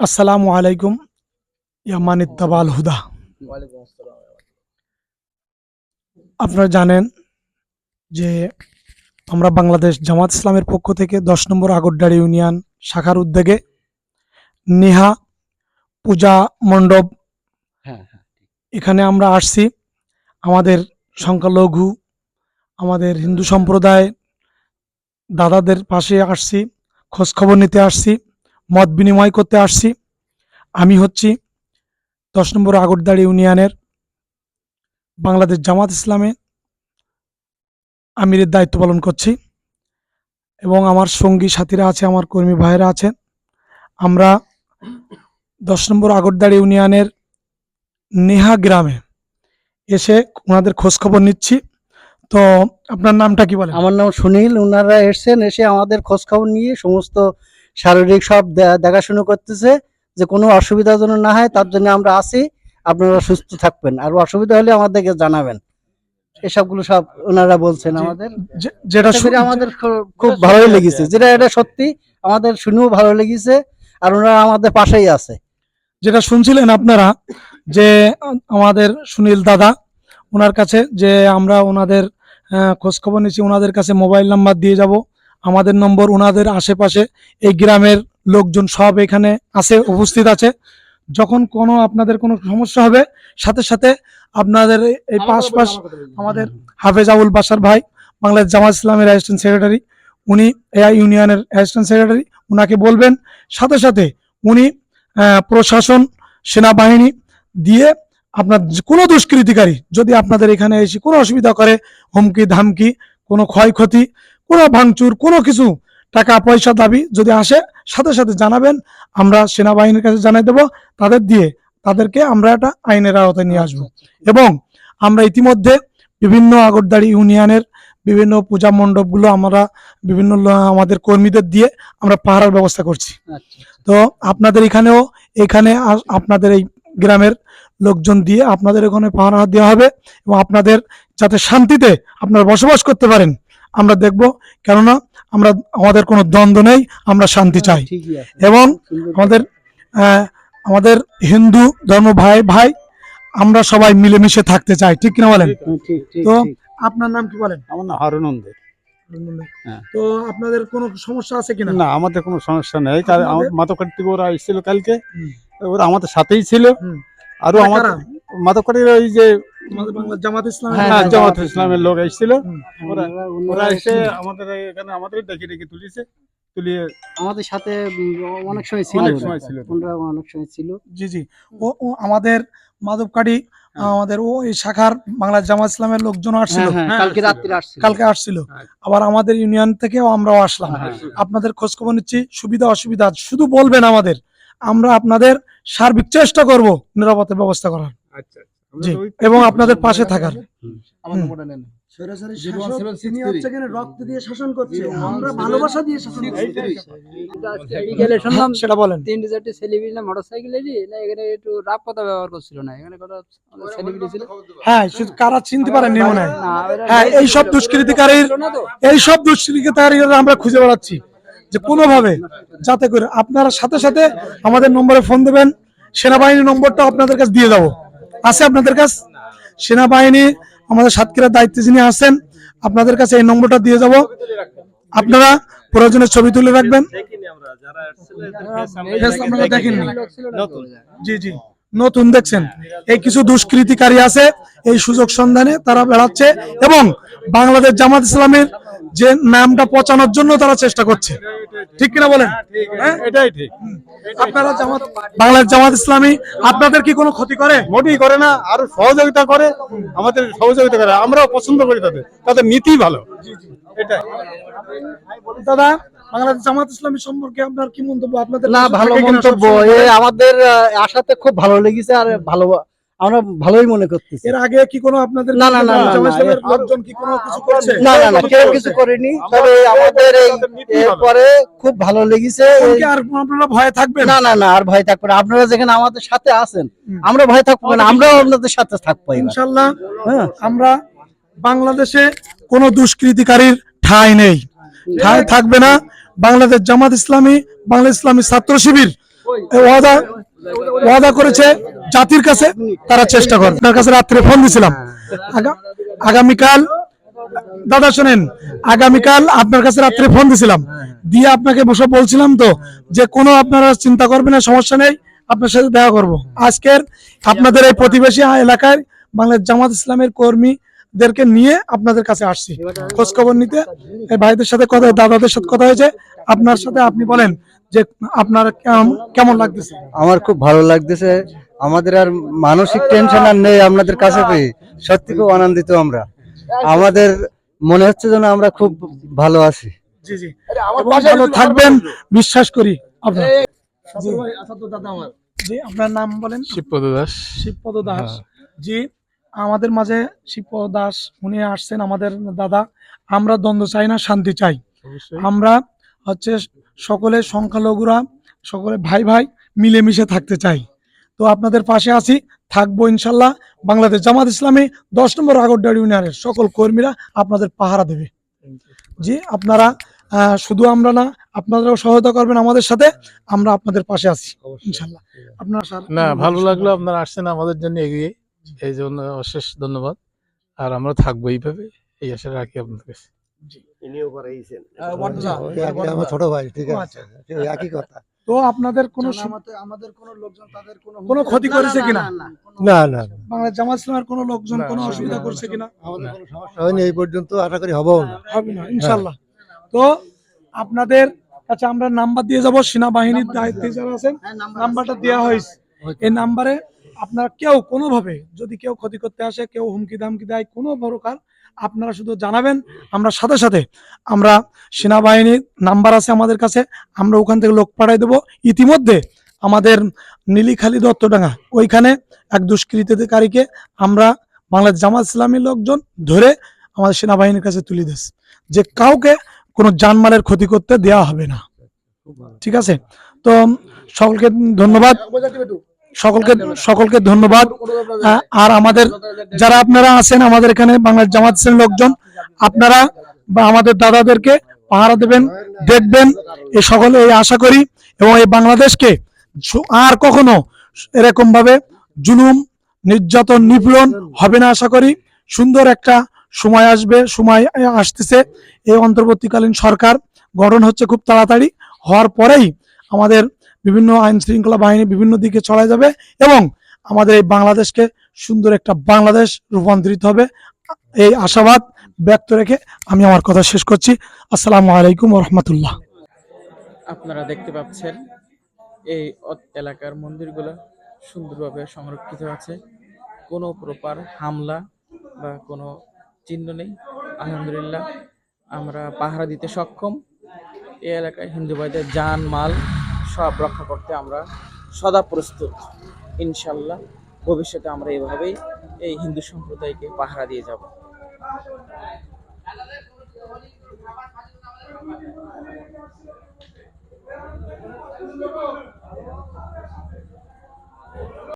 আসসালামু আলাইকুম ইয়া মান ইত্তাবাল হুদা। আপনারা জানেন যে আমরা বাংলাদেশ জামাত ইসলামের পক্ষ থেকে ১০ নম্বর আগরডাড়ি ইউনিয়ন শাখার উদ্যোগে নেহা পূজা মণ্ডপ হ্যাঁ, হ্যাঁ। এখানে আমরা আসছি। আমাদের সংখ্যালঘু, আমাদের হিন্দু সম্প্রদায় দাদাদের পাশে আসছি, খোঁজখবর নিতে আসছি, মত বিনিময় করতে আসছি। আমি হচ্ছি ১০ নম্বর আগরদাড়ি ইউনিয়নের বাংলাদেশ জামাত ইসলামে আমিরের দায়িত্ব পালন করছি এবং আমার সঙ্গী সাথীরা আছে, আমার কর্মী ভাইরা আছেন। আমরা ১০ নম্বর আগরদাড়ি ইউনিয়নের নেহা গ্রামে এসে ওনাদের খোঁজখবর নিচ্ছি। তো আপনার নামটা কি বলেন? আমার নাম সুনীল। ওনারা এসছেন, এসে আমাদের খোঁজ খবর নিয়ে সমস্ত শারীরিক সব দেখাশুনো করতেছে যে কোনো অসুবিধা যেন না হয়, তার জন্য আমরা আছি। আপনারা সুস্থ থাকবেন, আর অসুবিধা হলে আমাদেরকে জানাবেন। এসবগুলো সব ওনারা বলছেন আমাদের, যেটা আমাদের খুব ভালোই লেগেছে, যেটা এটা সত্যি আমাদের শুনেও ভালো লেগেছে। আর ওনারা আমাদের পাশেই আছে। যেটা শুনছিলেন আপনারা যে আমাদের সুনীল দাদা, ওনার কাছে যে আমরা ওনাদের খোঁজখবর নিচ্ছি, ওনাদের কাছে মোবাইল নাম্বার দিয়ে যাব। আমাদের নম্বর ওনাদের আশেপাশে এই গ্রামের লোকজন সব এখানে আছে, উপস্থিত আছে। যখন কোনো আপনাদের কোনো সমস্যা হবে, সাথে সাথে আপনাদের এই পাশ আমাদের হাফেজ আবুল বাসার ভাই, বাংলাদেশ জামাত ইসলামের অ্যাসিস্ট্যান্ট সেক্রেটারি, উনি এই ইউনিয়নের অ্যাসিস্ট্যান্ট সেক্রেটারি, ওনাকে বলবেন। সাথে সাথে উনি প্রশাসন, সেনাবাহিনী দিয়ে আপনার কোনো দুষ্কৃতিকারী যদি আপনাদের এখানে এসে কোনো অসুবিধা করে, হুমকি ধামকি, কোনো ক্ষয়ক্ষতি, কোনো ভাঙচুর, কোনো কিছু টাকা পয়সা দাবি যদি আসে, সাথে সাথে জানাবেন। আমরা সেনাবাহিনীর কাছে জানাই দেবো, তাদেরকে আমরা একটা আইনের আওতায় নিয়ে আসবো। এবং আমরা ইতিমধ্যে বিভিন্ন আগরদাড়ি ইউনিয়নের বিভিন্ন পূজা মণ্ডপগুলো আমরা বিভিন্ন আমাদের কর্মীদের দিয়ে আমরা পাহারার ব্যবস্থা করছি। তো আপনাদের এখানে আপনাদের এই গ্রামের লোকজন দিয়ে আপনাদের ওখানে পাহারা দেওয়া হবে এবং আপনাদের যাতে শান্তিতে আপনারা বসবাস করতে পারেন আমরা দেখব। কেননা আমাদের কোনো দ্বন্দ্ব নেই, আমরা শান্তি চাই। এবং আমাদের হিন্দু ধর্ম ভাই ভাই আমরা সবাই মিলেমিশে থাকতে চাই, ঠিক কিনা বলেন? তো আপনার নাম কি বলেন? আমার নাম হারুন। তো আপনাদের কোনো সমস্যা আছে কিনা? না, আমাদের কোনো সমস্যা নেই। আমার মাতকাটি থেকে ওরা এসেছিল কালকে, ওরা আমাদের সাথেই ছিল। আরো আমাদের মাতকাটির ওই যে জামাত ইসলামের লোক এসেছিল, ওরা এসে আমাদের এখানে আমাদের ডেকে ডেকে তুলিয়ে আমাদের সাথে অনেক সময় ছিল। জি জি, ও আমাদের মাধবকাঠি আমাদের এই শাখার বাংলা জামাত ইসলামের লোকজন আসছিল, কালকে আসছিল। আবার আমাদের ইউনিয়ন থেকেও আমরাও আসলাম। আপনাদের খোঁজ খবর নিচ্ছি, সুবিধা অসুবিধা শুধু বলবেন আমাদের, আমরা আপনাদের সার্বিক চেষ্টা করব নিরাপত্তা ব্যবস্থা করার। জি, এবং আপনাদের পাশে থাকার। সেটা বলেন। তিনটে চারটে সেলিব্রিটি না মোটরসাইকেল এখানে একটু রাগ কথা ব্যবহার করছিল না, এখানে কথা সেলিব্রিটি ছিল। হ্যাঁ, শুধু কারা চিনতে পারেননি মনে হয়। হ্যাঁ, এইসব দুষ্কৃতিকারীরা আমরা খুঁজে বেড়াচ্ছি যে কোনোভাবে যাতে করে আপনারা সাথে সাথে আমাদের নম্বরে ফোন দেবেন। সেনাবাহিনীর নম্বরটা আপনাদের কাছে দিয়ে যাবো, আছে আপনাদের কাছে। সেনাবাহিনী আমাদের সাতক্ষীরার দায়িত্বে যিনি আছেন, আপনাদের কাছে এই নম্বরটা দিয়ে যাব। আপনারা প্রয়োজনে ছবি তুলে রাখবেন। জি জি, নতুন দেখছেন। এই কিছু দুষ্কৃতিকারী আছে, এই সুযোগ সন্ধানে তারা বেড়াচ্ছে এবং বাংলাদেশ জামাত ইসলামের যে নামটা পচানোর জন্য তারা চেষ্টা করছে, ঠিক কিনা বলেন? এটাই ঠিক। আপনারা বাংলাদেশ জামাত ইসলামী আপনাদের কি কোনো ক্ষতি করে? মোটেই করে না, আরো সহযোগিতা করে, আমাদের সহযোগিতা করে। আমরাও পছন্দ করি তাদের নীতি ভালো। এটাই দাদা, বাংলাদেশ জামাত ইসলামী সম্পর্কে আপনার কি মন্তব্য? আপনাদের না, ভালো মন্তব্য। আমাদের আশাতে খুব ভালো লেগেছে, আর আমরা ভালোই মনে করতেছি। এর আগে কি কোনো আপনাদের লোকজন কি কোনো কিছু করছে? না, কেউ কিছু করেনি। তবে আমাদের এই পরে খুব ভালো লেগেছে। আর আপনারা ভয় থাকবেন না, আর ভয় থাকবে না। আপনারা যেখানে আমাদের সাথে আছেন, আমরা ভয় থাকবো না, আমরাও আপনাদের সাথে থাকবো ইনশাআল্লাহ। আমরা বাংলাদেশে কোনো দুষ্কৃতিকারীর ঠাঁই নেই, ঠাঁই থাকবে না। বাংলাদেশ জামাত ইসলামী, বাংলাদেশ ইসলামী ছাত্র শিবির এই ওয়াদা করেছে জাতির কাছে তারা চেষ্টা করে। আপনার কাছে রাত্রে ফোন দিছিলাম আগামীকাল, দাদা শোনেন, আগামীকাল আপনার কাছে রাত্রে ফোন দিছিলাম, দিয়ে আপনাকে বসে বলছিলাম তো যে কোনো আপনারা চিন্তা করবেন না, সমস্যা নেই, আপনার সাথে দেখা করব। আজকের আপনাদের এই প্রতিবেশী এলাকায় বাংলাদেশ জামাত ইসলামের কর্মীদেরকে নিয়ে আপনাদের কাছে আসছি খোঁজ খবর নিতে। এই ভাইদের সাথে কথা, দাদাদের সাথে কথা হয়েছে, আপনার সাথে আপনি বলেন যে আপনার কেমন লাগতেছে? আমার খুব ভালো লাগতেছে, আমাদের আর মানসিক টেনশন আর নেই আপনাদের কাছে পেয়ে, সত্যি খুব আনন্দিত আমরা। আমাদের মনে হচ্ছে যেন আমরা খুব ভালো আছি। জি জি, ভালো থাকবেন বিশ্বাস করি। আপনার জি, আপনার নাম বলেন? শিবপদ দাস। শিবপদ দাস। জি, আমাদের মাঝে শিবপদ দাস উনি আসছেন, আমাদের দাদা। আমরা দ্বন্দ্ব চাই না, শান্তি চাই। আমরা হচ্ছে সকলে সংখ্যালঘুরা সকলে ভাই ভাই মিলেমিশে থাকতে চাই। তো আপনাদের পাশে আছি, থাকবো ইনশাল্লাহ। বাংলাদেশ জামাত ইসলামী 10 নম্বর আগরডাড়ি ইউনিয়নের সকল কর্মীরা আপনাদের পাহারা দেবে। জি, আপনারা শুধু আমরা না, আপনারাও সহায়তা করবেন আমাদের সাথে, আমরা আপনাদের পাশে আছি ইনশাল্লাহ। আপনারা না, ভালো লাগলো আপনারা আসছেন আমাদের জন্য এগিয়ে, এই জন্য অশেষ ধন্যবাদ। আর আমরা থাকবো এইভাবে, এই আশা রাখি আপনাদের কাছে। আমার ছোট ভাই, ঠিক আছে, একই কথা। তো আপনাদের আমাদের কোনো লোকজন তাদের কোনো ক্ষতি করেছে কিনা? না না, বাংলাদেশ জামাত ইসলামের কোনো লোকজন কোনো অসুবিধা করছে কিনা? আমাদের কোনো সমস্যা হয়নি এই পর্যন্ত, আশা করি হবেও না। হবে না ইনশাল্লাহ। তো আপনাদের কাছে আমরা নাম্বার দিয়ে যাব, সেনাবাহিনীর দায়িত্বে যারা আছেন নাম্বারটা দেওয়া হয়েছে। এই নাম্বারে আপনারা কেউ কোনোভাবে যদি কেউ ক্ষতি করতে আসে, কেউ হুমকি দামকি দেয়, কোনো প্রকার আপনারা শুধু জানাবেন, আমরা সাথে সাথে আমরা সেনাবাহিনীর নাম্বার আছে আমাদের কাছে, আমরা ওখান থেকে লোক পাঠাই দেবো। ইতিমধ্যে আমাদের নীলিখালী দত্তডাঙ্গা ওইখানে এক দুষ্কৃতিকারীকে আমরা বাংলাদেশ জামাত ইসলামী লোকজন ধরে আমাদের সেনাবাহিনীর কাছে তুলে দিয়েছে, যে কাউকে কোনো জানমালের ক্ষতি করতে দেওয়া হবে না। ঠিক আছে, তো সকলকে ধন্যবাদ, সকলকে ধন্যবাদ। আর আমাদের যারা আপনারা আছেন আমাদের এখানে বাংলাদেশ জামাত ইসলামী লোকজন, আপনারা বা আমাদের দাদাদেরকে পাহারা দেবেন, দেখবেন, এই সকলে এই আশা করি। এবং এই বাংলাদেশকে আর কখনো এরকম ভাবে জুলুম নির্যাতন নিপীড়ন হবে না আশা করি। সুন্দর একটা সময় আসবে, সময় আসতেছে। এই অন্তর্বর্তীকালীন সরকার গঠন হচ্ছে খুব তাড়াতাড়ি, হওয়ার পরেই আমাদের বিভিন্ন আইন শৃঙ্খলা বাহিনী বিভিন্ন দিকে চলে যাবে এবং আমাদের এই বাংলাদেশকে সুন্দর একটা বাংলাদেশ রূপান্তরিত হবে, এই আশাবাদ ব্যক্ত রেখে আমি আমার কথা শেষ করছি। আসসালামু আলাইকুম ওয়া রাহমাতুল্লাহ। আপনারা দেখতে পাচ্ছেন এই এলাকার মন্দিরগুলো সুন্দরভাবে সংরক্ষিত আছে, কোনো প্রকার হামলা বা কোনো চিহ্ন নেই। আলহামদুলিল্লাহ, আমরা পাহারা দিতে সক্ষম। এই এলাকায় হিন্দু ভাইদের জান মাল সব রক্ষা করতে আমরা সদা প্রস্তুত। ইনশাল্লাহ ভবিষ্যতে আমরা এইভাবেই এই হিন্দু সম্প্রদায়কে পাহারা দিয়ে যাব।